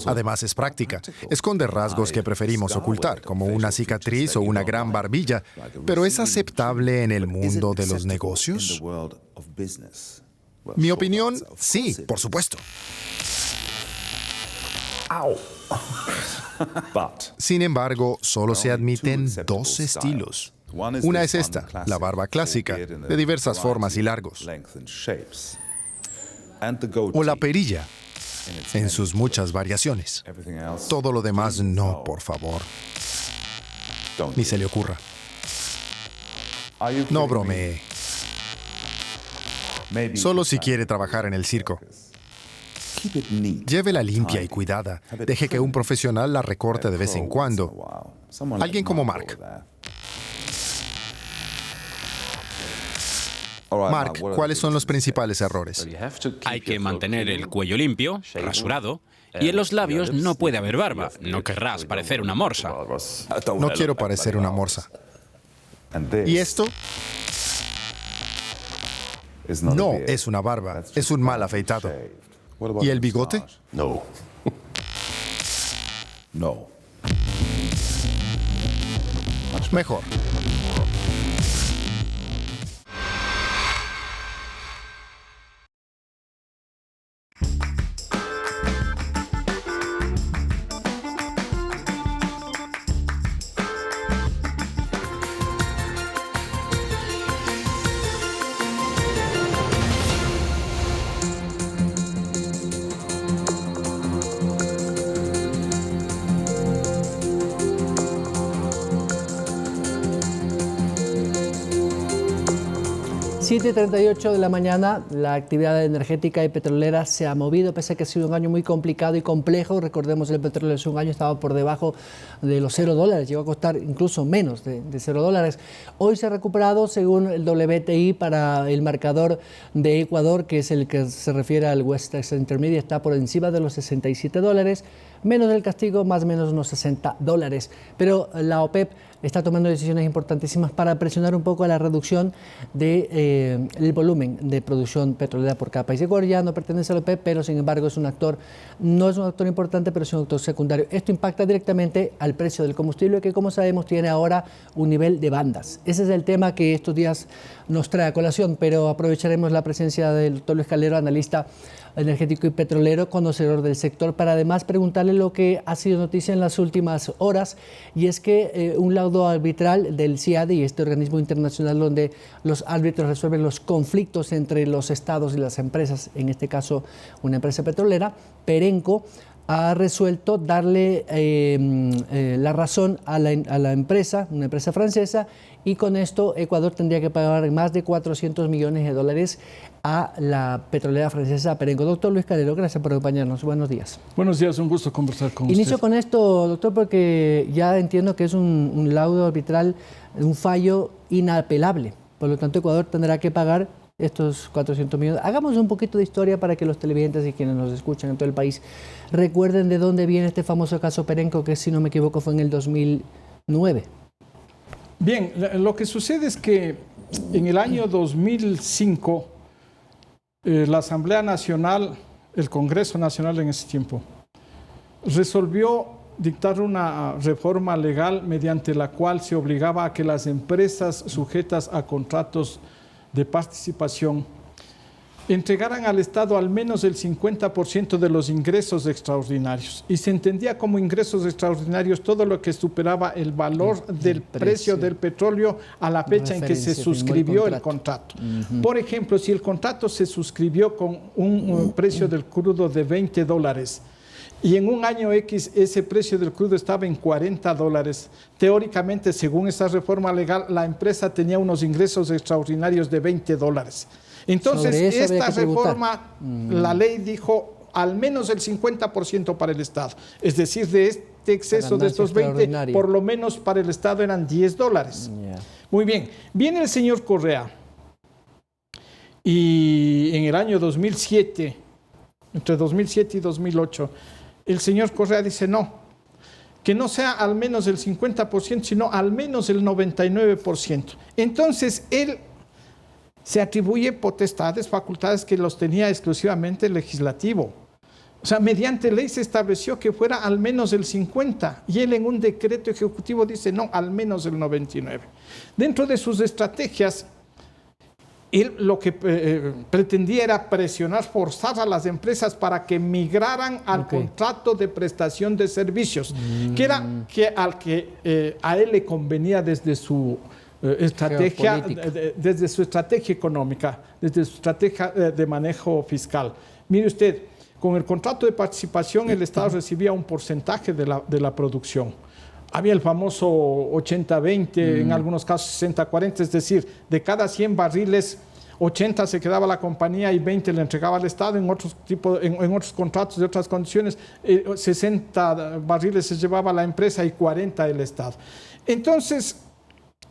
Además es práctica. Esconde rasgos que preferimos ocultar, como una cicatriz o una gran barbilla, pero ¿es aceptable en el mundo de los negocios? Mi opinión, sí, por supuesto. Sin embargo, solo se admiten 2 estilos. Una es esta, la barba clásica, de diversas formas y largos. O la perilla, en sus muchas variaciones. Todo lo demás no, por favor. Ni se le ocurra. No bromee. Solo si quiere trabajar en el circo. Llévela limpia y cuidada. Deje que un profesional la recorte de vez en cuando. Alguien como Mark. Mark, ¿cuáles son los principales errores? Hay que mantener el cuello limpio, rasurado, y en los labios no puede haber barba. No querrás parecer una morsa. No quiero parecer una morsa. ¿Y esto? No es una barba, es un mal afeitado. ¿Y el bigote? No. No. Mejor. Siete y 38 de la mañana, la actividad energética y petrolera se ha movido, pese a que ha sido un año muy complicado y complejo. Recordemos, el petróleo hace un año estaba por debajo de los $0, llegó a costar incluso menos de $0. Hoy se ha recuperado, según el WTI, para el marcador de Ecuador, que es el que se refiere al West Texas Intermediate, está por encima de los $67. menos el castigo, más o menos unos $60. Pero la OPEP está tomando decisiones importantísimas para presionar un poco a la reducción del volumen de producción petrolera por cada país. Ecuador ya no pertenece a la OPEP, pero sin embargo no es un actor importante, pero es un actor secundario. Esto impacta directamente al precio del combustible, que como sabemos tiene ahora un nivel de bandas. Ese es el tema que estos días nos trae a colación, pero aprovecharemos la presencia del doctor Luis Calero, analista energético y petrolero, conocedor del sector, para además preguntarle lo que ha sido noticia en las últimas horas, y es que un laudo arbitral del CIADI, este organismo internacional donde los árbitros resuelven los conflictos entre los estados y las empresas, en este caso una empresa petrolera, Perenco, ha resuelto darle la razón a la empresa, una empresa francesa, y con esto Ecuador tendría que pagar más de $400 millones a la petrolera francesa Perenco. Doctor Luis Calero, gracias por acompañarnos. Buenos días. Buenos días, un gusto conversar con usted. Inicio con esto, doctor, porque ya entiendo que es un laudo arbitral, un fallo inapelable. Por lo tanto, Ecuador tendrá que pagar estos 400 millones. Hagamos un poquito de historia para que los televidentes y quienes nos escuchan en todo el país recuerden de dónde viene este famoso caso Perenco, que si no me equivoco fue en el 2009. Bien, lo que sucede es que en el año 2005 la Asamblea Nacional, el Congreso Nacional en ese tiempo, resolvió dictar una reforma legal mediante la cual se obligaba a que las empresas sujetas a contratos de participación entregaran al Estado al menos el 50% de los ingresos extraordinarios. Y se entendía como ingresos extraordinarios todo lo que superaba el valor del precio del petróleo a la fecha en que se suscribió el contrato. Por ejemplo, si el contrato se suscribió con un precio del crudo de $20 y en un año X ese precio del crudo estaba en $40, teóricamente, según esa reforma legal, la empresa tenía unos ingresos extraordinarios de $20. Entonces, esta reforma, la ley dijo al menos el 50% para el Estado. Es decir, de este exceso de estos 20, por lo menos para el Estado eran $10. Muy bien, viene el señor Correa y en el año 2007, entre 2007 y 2008, el señor Correa dice no, que no sea al menos el 50%, sino al menos el 99%. Entonces, él se atribuye potestades, facultades que los tenía exclusivamente el legislativo. O sea, mediante ley se estableció que fuera al menos el 50%, y él en un decreto ejecutivo dice no, al menos el 99%. Dentro de sus estrategias, él lo que pretendía era presionar, forzar a las empresas para que migraran al contrato de prestación de servicios, que era al que a él le convenía desde su estrategia, desde su estrategia económica, desde su estrategia de manejo fiscal. Mire usted, con el contrato de participación el Estado recibía un porcentaje de la producción. Había el famoso 80-20, en algunos casos 60-40, es decir, de cada 100 barriles, 80 se quedaba la compañía y 20 le entregaba al Estado. En otros contratos de otras condiciones, 60 barriles se llevaba la empresa y 40 el Estado. Entonces,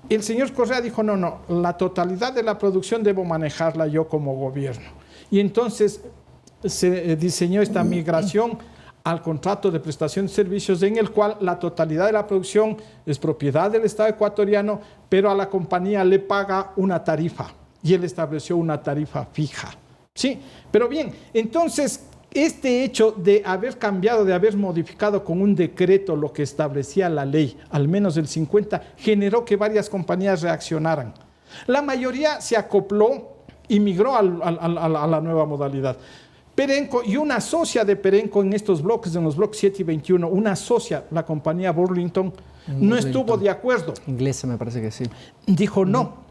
el señor Correa dijo, no, la totalidad de la producción debo manejarla yo como gobierno. Y entonces se diseñó esta migración al contrato de prestación de servicios, en el cual la totalidad de la producción es propiedad del Estado ecuatoriano, pero a la compañía le paga una tarifa, y él estableció una tarifa fija. Sí, pero bien, entonces este hecho de haber cambiado, de haber modificado con un decreto lo que establecía la ley, al menos el 50%, generó que varias compañías reaccionaran. La mayoría se acopló y migró a la nueva modalidad. Perenco y una socia de Perenco en estos bloques, en los bloques 7 y 21, una socia, la compañía Burlington, no estuvo de acuerdo. Inglesa me parece que sí. Dijo no.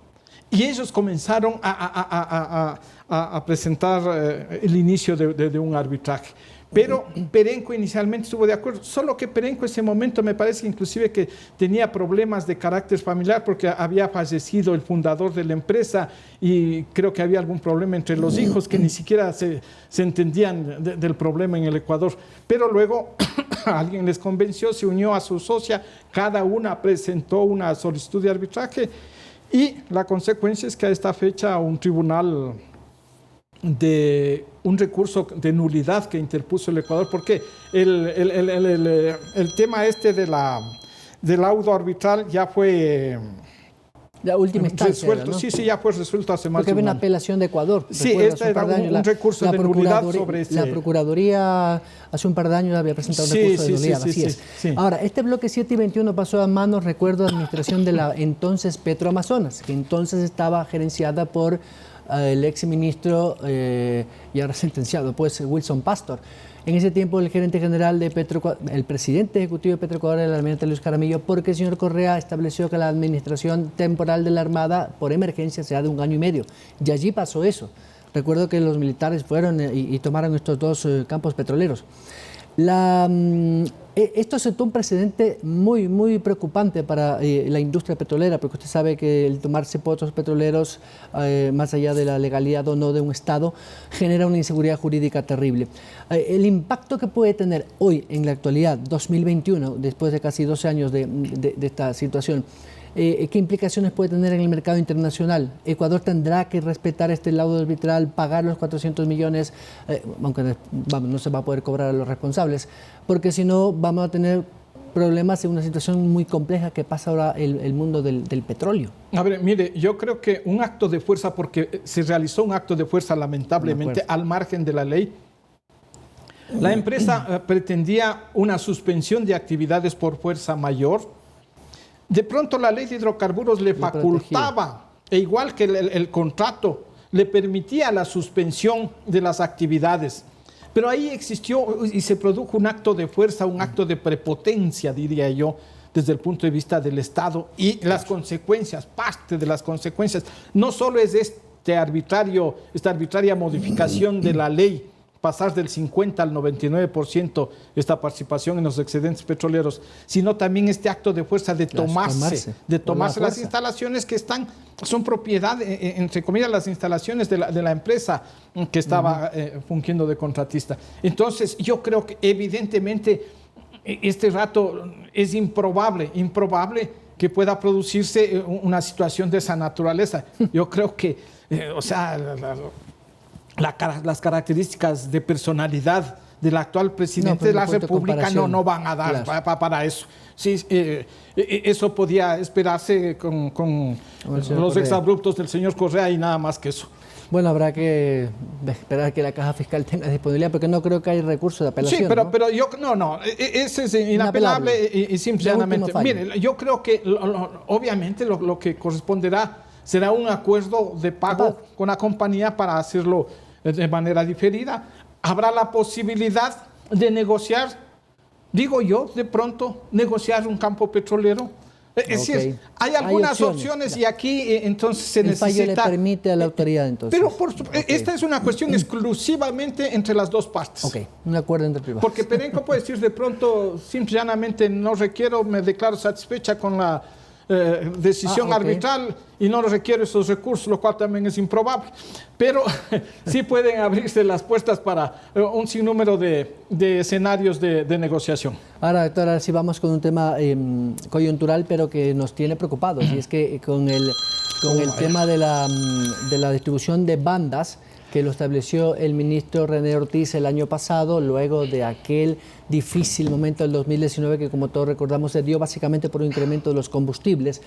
Y ellos comenzaron a presentar el inicio de un arbitraje. Pero Perenco inicialmente estuvo de acuerdo, solo que Perenco en ese momento me parece inclusive que tenía problemas de carácter familiar porque había fallecido el fundador de la empresa y creo que había algún problema entre los hijos que ni siquiera se entendían del problema en el Ecuador. Pero luego alguien les convenció, se unió a su socia, cada una presentó una solicitud de arbitraje y la consecuencia es que a esta fecha un tribunal de un recurso de nulidad que interpuso el Ecuador, porque el tema este del laudo arbitral ya fue la última instancia resuelto, ¿no? Sí, ya fue resuelto hace más porque de un había una año. apelación de Ecuador. Sí, este era un recurso de nulidad sobre ese. La Procuraduría hace un par de años había presentado un recurso de nulidad, así es. Sí. Ahora, este bloque 7 y 21 pasó a manos, recuerdo, de administración de la entonces Petroamazonas, que entonces estaba gerenciada por el exministro y ahora sentenciado, pues Wilson Pastor. En ese tiempo el gerente general de el presidente ejecutivo de Petroecuador era el almirante Luis Jaramillo, porque el señor Correa estableció que la administración temporal de la Armada por emergencia sea de 1 año y medio. Y allí pasó eso. Recuerdo que los militares fueron y tomaron estos dos campos petroleros. Esto sentó un precedente muy, muy preocupante para la industria petrolera, porque usted sabe que el tomarse pozos petroleros, más allá de la legalidad o no de un Estado, genera una inseguridad jurídica terrible. El impacto que puede tener hoy, en la actualidad, 2021, después de casi 12 años de esta situación, ¿qué implicaciones puede tener en el mercado internacional? Ecuador tendrá que respetar este laudo arbitral, pagar los 400 millones, aunque no se va a poder cobrar a los responsables, porque si no vamos a tener problemas en una situación muy compleja que pasa ahora el mundo del petróleo. A ver, mire, yo creo que un acto de fuerza, porque se realizó un acto de fuerza lamentablemente al margen de la ley. La empresa pretendía una suspensión de actividades por fuerza mayor. De pronto la ley de hidrocarburos le facultaba, e igual que el contrato, le permitía la suspensión de las actividades. Pero ahí existió y se produjo un acto de fuerza, un acto de prepotencia, diría yo, desde el punto de vista del Estado. Y las consecuencias, parte de las consecuencias, no solo es esta arbitraria modificación de la ley, pasar del 50 al 99% esta participación en los excedentes petroleros, sino también este acto de fuerza de tomarse las instalaciones que son propiedad, entre comillas, las instalaciones de la empresa que estaba fungiendo de contratista. Entonces, yo creo que evidentemente este rato es improbable que pueda producirse una situación de esa naturaleza. Yo creo que, las características de personalidad del actual presidente de la República no van a dar para eso. Sí, eso podía esperarse con los exabruptos del señor Correa y nada más que eso. Bueno, habrá que esperar que la Caja Fiscal tenga disponibilidad, porque no creo que haya recurso de apelación. Sí, pero yo ese es inapelable y simplemente. Mire, yo creo que obviamente lo que corresponderá será un acuerdo de pago con la compañía para hacerlo de manera diferida. Habrá la posibilidad de negociar, digo yo, de pronto, negociar un campo petrolero. Es decir, hay algunas opciones y aquí entonces se necesita... El fallo le permite a la autoridad entonces. Pero esta es una cuestión exclusivamente entre las dos partes. Un acuerdo entre privados. Porque Perenco puede decir de pronto, simplemente no requiero, me declaro satisfecha con la decisión arbitral y no requiere esos recursos, lo cual también es improbable. Pero sí pueden abrirse las puertas para un sinnúmero de escenarios de negociación. Ahora, doctora, si vamos con un tema coyuntural, pero que nos tiene preocupados, y es que con el tema de la distribución de bandas, que lo estableció el ministro René Ortiz el año pasado, luego de aquel difícil momento del 2019 que, como todos recordamos, se dio básicamente por un incremento de los combustibles.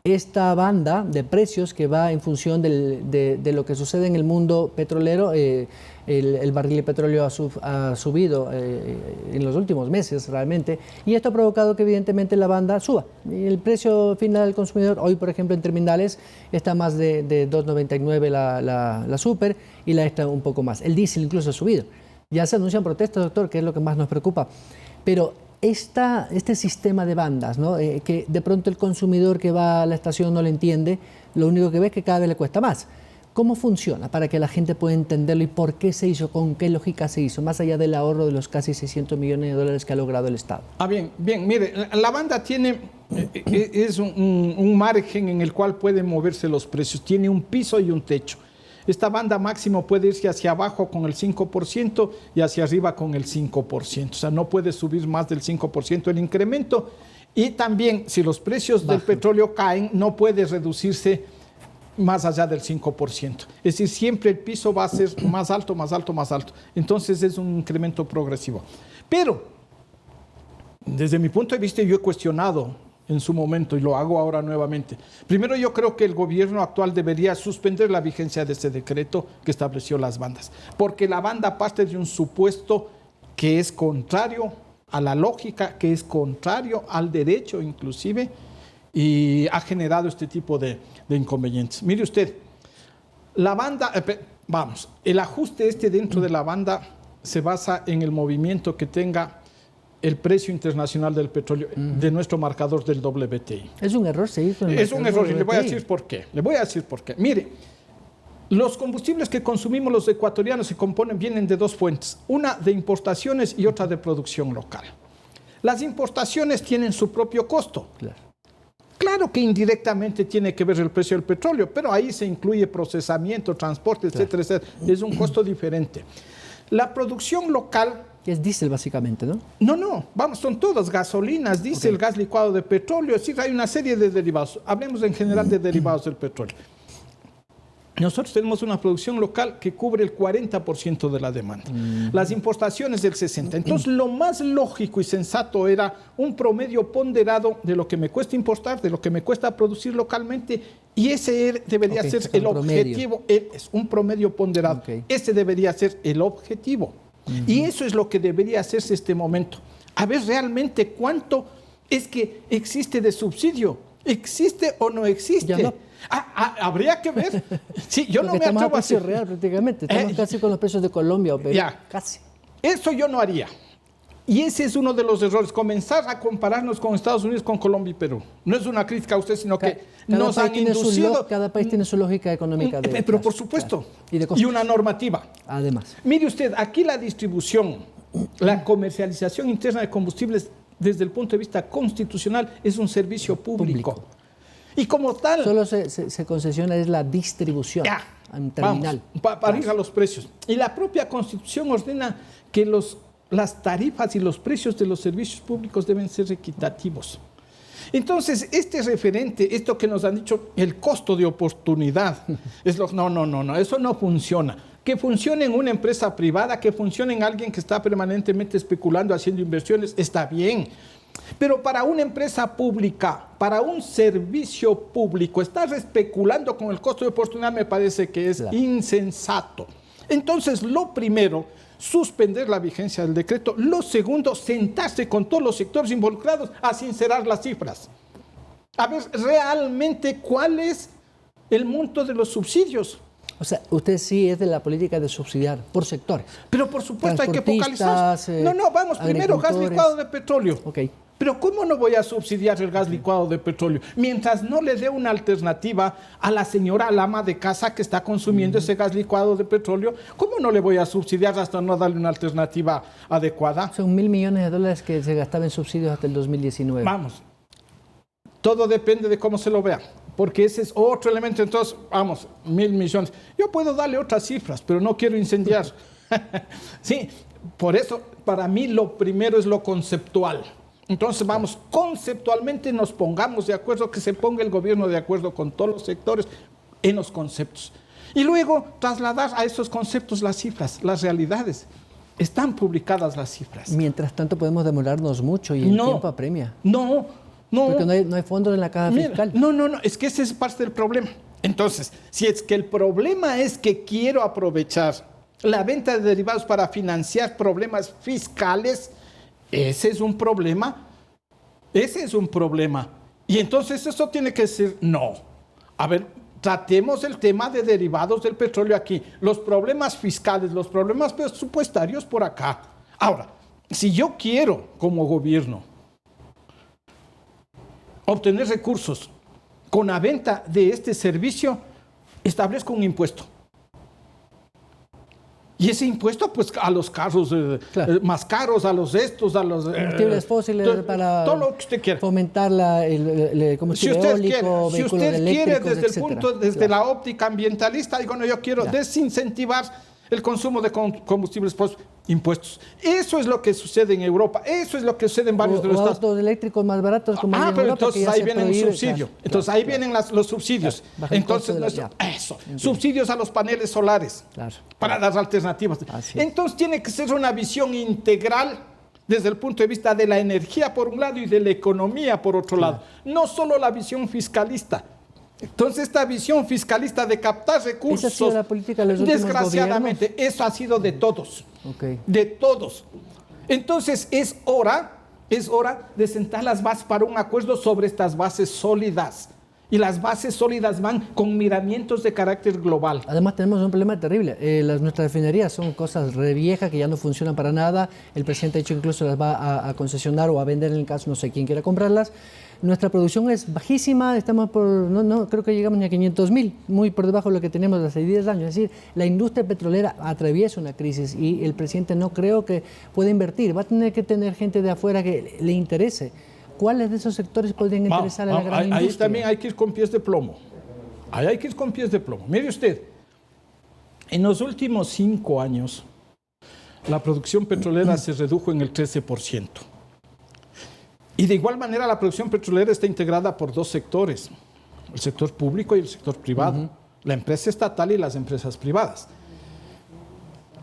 Esta banda de precios que va en función de lo que sucede en el mundo petrolero, el barril de petróleo ha subido en los últimos meses realmente, y esto ha provocado que evidentemente la banda suba. Y el precio final del consumidor hoy, por ejemplo, en terminales está más de 2.99 la super y la esta un poco más. El diésel incluso ha subido. Ya se anuncian protestas, doctor, que es lo que más nos preocupa. Pero este sistema de bandas, ¿no? Que de pronto el consumidor que va a la estación no lo entiende, lo único que ve es que cada vez le cuesta más. ¿Cómo funciona para que la gente pueda entenderlo y por qué se hizo, con qué lógica se hizo, más allá del ahorro de los casi 600 millones de dólares que ha logrado el Estado? Bien, mire, la banda es un margen en el cual pueden moverse los precios, tiene un piso y un techo. Esta banda máximo puede irse hacia abajo con el 5% y hacia arriba con el 5%. O sea, no puede subir más del 5% el incremento. Y también, si los precios del petróleo caen, no puede reducirse más allá del 5%. Es decir, siempre el piso va a ser más alto, más alto, más alto. Entonces es un incremento progresivo. Pero, desde mi punto de vista, yo he cuestionado en su momento y lo hago ahora nuevamente. Primero, yo creo que el gobierno actual debería suspender la vigencia de ese decreto que estableció las bandas, porque la banda parte de un supuesto que es contrario a la lógica, que es contrario al derecho inclusive, y ha generado este tipo de inconvenientes. Mire usted, la banda, el ajuste dentro de la banda se basa en el movimiento que tenga el precio internacional del petróleo, de nuestro marcador del WTI. Es un error seguir con el Es un error, y WTI. le voy a decir por qué. Mire, los combustibles que consumimos los ecuatorianos vienen de dos fuentes, una de importaciones y otra de producción local. Las importaciones tienen su propio costo. Claro que indirectamente tiene que ver el precio del petróleo, pero ahí se incluye procesamiento, transporte, etcétera, etcétera. Es un costo diferente. La producción local... Que es diésel básicamente, ¿no? No, son todas gasolinas, diésel, gas licuado de petróleo, es decir, hay una serie de derivados. Hablemos en general de derivados del petróleo. Nosotros tenemos una producción local que cubre el 40% de la demanda. Las importaciones del 60%. Entonces, lo más lógico y sensato era un promedio ponderado de lo que me cuesta importar, de lo que me cuesta producir localmente, y ese debería ser el objetivo. Es un promedio ponderado. Ese debería ser el objetivo. Y eso es lo que debería hacerse este momento. A ver realmente cuánto es que existe de subsidio. ¿Existe o no existe? Ya no. Habría que ver. Sí, yo no me estamos atrevo a a precio hacer. real prácticamente. Estamos casi con los precios de Colombia o Perú. Casi. Eso yo no haría. Y ese es uno de los errores, comenzar a compararnos con Estados Unidos, con Colombia y Perú. No es una crítica a usted, sino que nos han inducido... Cada país tiene su lógica económica. Pero por supuesto. Y una normativa. Además. Mire usted, aquí la distribución, la comercialización interna de combustibles, desde el punto de vista constitucional, es un servicio público. Y como tal... Solo se concesiona es la distribución. Terminal. Para ir a los precios. Y la propia Constitución ordena que las tarifas y los precios de los servicios públicos deben ser equitativos. Entonces, este referente, esto que nos han dicho, el costo de oportunidad, no, eso no funciona. Que funcione en una empresa privada, que funcione en alguien que está permanentemente especulando, haciendo inversiones, está bien. Pero para una empresa pública, para un servicio público, estar especulando con el costo de oportunidad me parece que es insensato. Entonces, lo primero, suspender la vigencia del decreto. Lo segundo, sentarse con todos los sectores involucrados a sincerar las cifras. A ver realmente cuál es el monto de los subsidios. O sea, usted sí es de la política de subsidiar por sectores. Pero por supuesto hay que focalizarse. Primero gas licuado de petróleo. Pero ¿cómo no voy a subsidiar el gas licuado de petróleo? Mientras no le dé una alternativa a la señora, al ama de casa que está consumiendo ese gas licuado de petróleo, ¿cómo no le voy a subsidiar hasta no darle una alternativa adecuada? Son $1.000 millones que se gastaban en subsidios hasta el 2019. Todo depende de cómo se lo vea, porque ese es otro elemento. Entonces, 1.000 millones. Yo puedo darle otras cifras, pero no quiero incendiar. Sí, por eso, para mí lo primero es lo conceptual. Entonces, conceptualmente nos pongamos de acuerdo, que se ponga el gobierno de acuerdo con todos los sectores en los conceptos. Y luego trasladar a esos conceptos las cifras, las realidades. Están publicadas las cifras. Mientras tanto podemos demorarnos mucho y el tiempo apremia. No. Porque no hay fondos en la caja fiscal. No, es que ese es parte del problema. Entonces, si es que el problema es que quiero aprovechar la venta de derivados para financiar problemas fiscales, ese es un problema. Y entonces eso tiene que ser no. A ver, tratemos el tema de derivados del petróleo aquí. Los problemas fiscales, los problemas presupuestarios por acá. Ahora, si yo quiero como gobierno obtener recursos con la venta de este servicio, establezco un impuesto. Y ese impuesto, pues, a los carros más caros, a los combustibles fósiles para todo lo que usted quiera. Fomentar el combustible eólico, si usted quiere etcétera. desde la óptica ambientalista, yo quiero desincentivar el consumo de combustibles fósiles. impuestos. Eso es lo que sucede en Europa, eso es lo que sucede en varios de los estados. Autos eléctricos más baratos como en pero Europa, entonces ahí viene un subsidio. Claro, entonces ahí vienen los subsidios. Entonces, subsidios a los paneles solares para las alternativas. Entonces tiene que ser una visión integral desde el punto de vista de la energía por un lado y de la economía por otro lado. No solo la visión fiscalista. Entonces esta visión fiscalista de captar recursos, ¿esa ha sido la política de los desgraciadamente, gobiernos? eso ha sido de todos. De todos. Entonces es hora de sentar las bases para un acuerdo sobre estas bases sólidas. Y las bases sólidas van con miramientos de carácter global. Además tenemos un problema terrible. Nuestras refinerías son cosas re viejas que ya no funcionan para nada. El presidente ha dicho incluso las va a concesionar o a vender en el caso no sé quién quiera comprarlas. Nuestra producción es bajísima, estamos por, no creo que llegamos ni a 500.000, muy por debajo de lo que teníamos hace 10 años. Es decir, la industria petrolera atraviesa una crisis y el presidente no creo que pueda invertir. Va a tener que tener gente de afuera que le interese. ¿Cuáles de esos sectores podrían interesar a la gran industria? Ahí también hay que ir con pies de plomo. Ahí hay que ir con pies de plomo. Mire usted, en los últimos 5 años, la producción petrolera se redujo en el 13%. Y de igual manera la producción petrolera está integrada por 2 sectores, el sector público y el sector privado, la empresa estatal y las empresas privadas.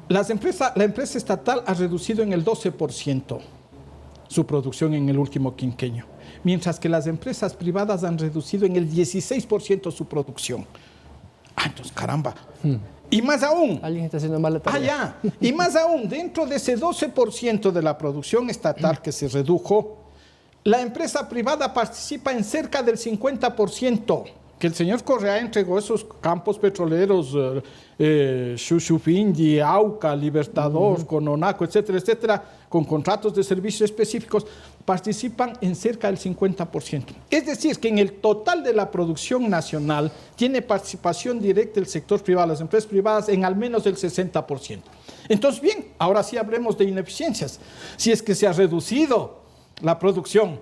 La empresa estatal ha reducido en el 12% su producción en el último quinquenio, mientras que las empresas privadas han reducido en el 16% su producción. Entonces, caramba. Y más aún. Alguien está haciendo mala tarea. Y más aún, dentro de ese 12% de la producción estatal que se redujo, la empresa privada participa en cerca del 50%, que el señor Correa entregó esos campos petroleros, Shushufindi, Auca, Libertador, Cononaco, etcétera, etcétera, con contratos de servicios específicos, participan en cerca del 50%. Es decir, que en el total de la producción nacional tiene participación directa el sector privado, las empresas privadas, en al menos el 60%. Entonces, bien, ahora sí hablemos de ineficiencias. Si es que se ha reducido la producción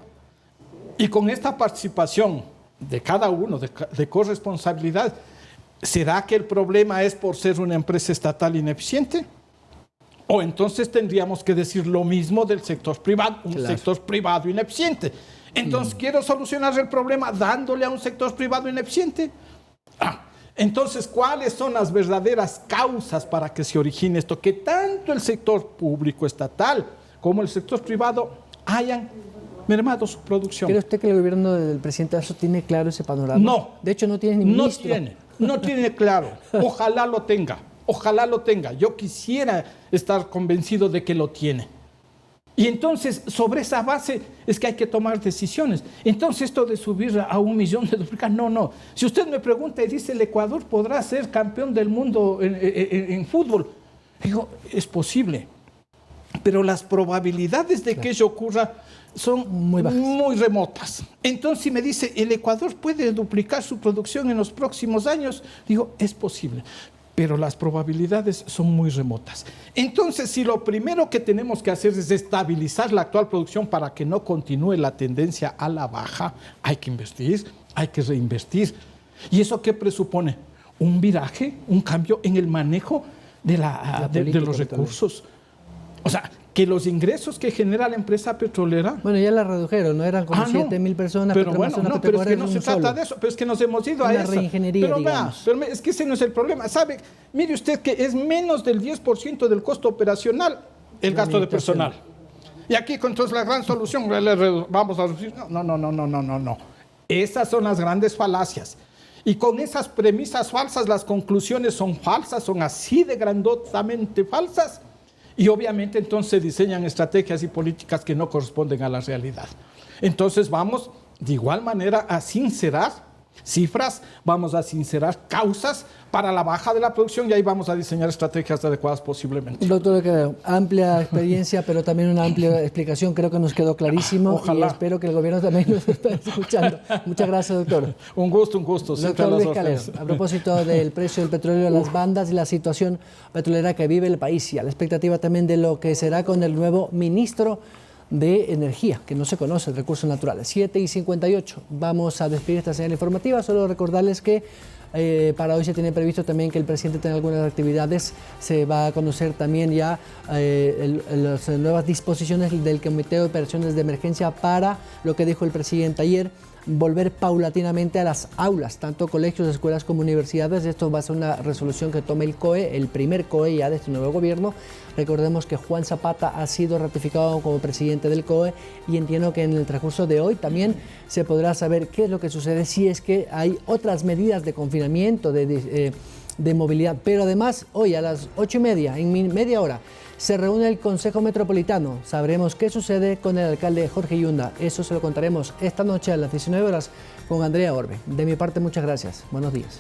y con esta participación de cada uno, de corresponsabilidad, ¿será que el problema es por ser una empresa estatal ineficiente? O entonces tendríamos que decir lo mismo del sector privado, un sector privado ineficiente. Entonces, ¿quiero solucionar el problema dándole a un sector privado ineficiente? Entonces, ¿cuáles son las verdaderas causas para que se origine esto? Que tanto el sector público estatal como el sector privado hayan mermado su producción. ¿Cree usted que el gobierno del presidente Lasso tiene claro ese panorama? No. De hecho, no tiene ni ministro. No tiene claro. Ojalá lo tenga. Ojalá lo tenga. Yo quisiera estar convencido de que lo tiene. Y entonces, sobre esa base, es que hay que tomar decisiones. Entonces, esto de subir a 1 millón de duplicar, no. Si usted me pregunta y dice, ¿el Ecuador podrá ser campeón del mundo en fútbol? Digo, es posible. Pero las probabilidades de que ello ocurra son muy bajas, muy remotas. Entonces, si me dice, ¿el Ecuador puede duplicar su producción en los próximos años? Digo, es posible, pero las probabilidades son muy remotas. Entonces, si lo primero que tenemos que hacer es estabilizar la actual producción para que no continúe la tendencia a la baja, hay que investir, hay que reinvestir. ¿Y eso qué presupone? Un viraje, un cambio en el manejo de los recursos. O sea, que los ingresos que genera la empresa petrolera... Bueno, ya la redujeron, ¿no? Eran como 7.000 personas. Pero bueno, pero es que no se trata de eso, pero es que nos hemos ido a eso. Una reingeniería, digamos. Pero es que ese no es el problema. ¿Sabe? Mire usted que es menos del 10% del costo operacional el gasto de personal. Y aquí, entonces, la gran solución, vamos a reducir... No. Esas son las grandes falacias. Y con esas premisas falsas, las conclusiones son falsas, son así de grandotamente falsas. Y obviamente entonces se diseñan estrategias y políticas que no corresponden a la realidad. Entonces vamos de igual manera a sincerar cifras, vamos a sincerar causas para la baja de la producción y ahí vamos a diseñar estrategias adecuadas posiblemente. Doctor, amplia experiencia, pero también una amplia explicación. Creo que nos quedó clarísimo. Ojalá. Y espero que el gobierno también nos esté escuchando. Muchas gracias, doctor. Un gusto. Doctor Luis Calero, a propósito del precio del petróleo, las bandas y la situación petrolera que vive el país y a la expectativa también de lo que será con el nuevo ministro de Energía, que no se conoce, recursos naturales. 7:58. Vamos a despedir esta señal informativa. Solo recordarles que Para hoy se tiene previsto también que el presidente tenga algunas actividades. Se va a conocer también ya las nuevas disposiciones del Comité de Operaciones de Emergencia para lo que dijo el presidente ayer, volver paulatinamente a las aulas, tanto colegios, escuelas como universidades. Esto va a ser una resolución que tome el COE, el primer COE ya de este nuevo gobierno. Recordemos que Juan Zapata ha sido ratificado como presidente del COE y entiendo que en el transcurso de hoy también se podrá saber qué es lo que sucede si es que hay otras medidas de confinamiento, de movilidad. Pero además, hoy a las 8:30, en media hora, se reúne el Consejo Metropolitano. Sabremos qué sucede con el alcalde Jorge Yunda. Eso se lo contaremos esta noche a las 19 horas con Andrea Orbe. De mi parte, muchas gracias. Buenos días.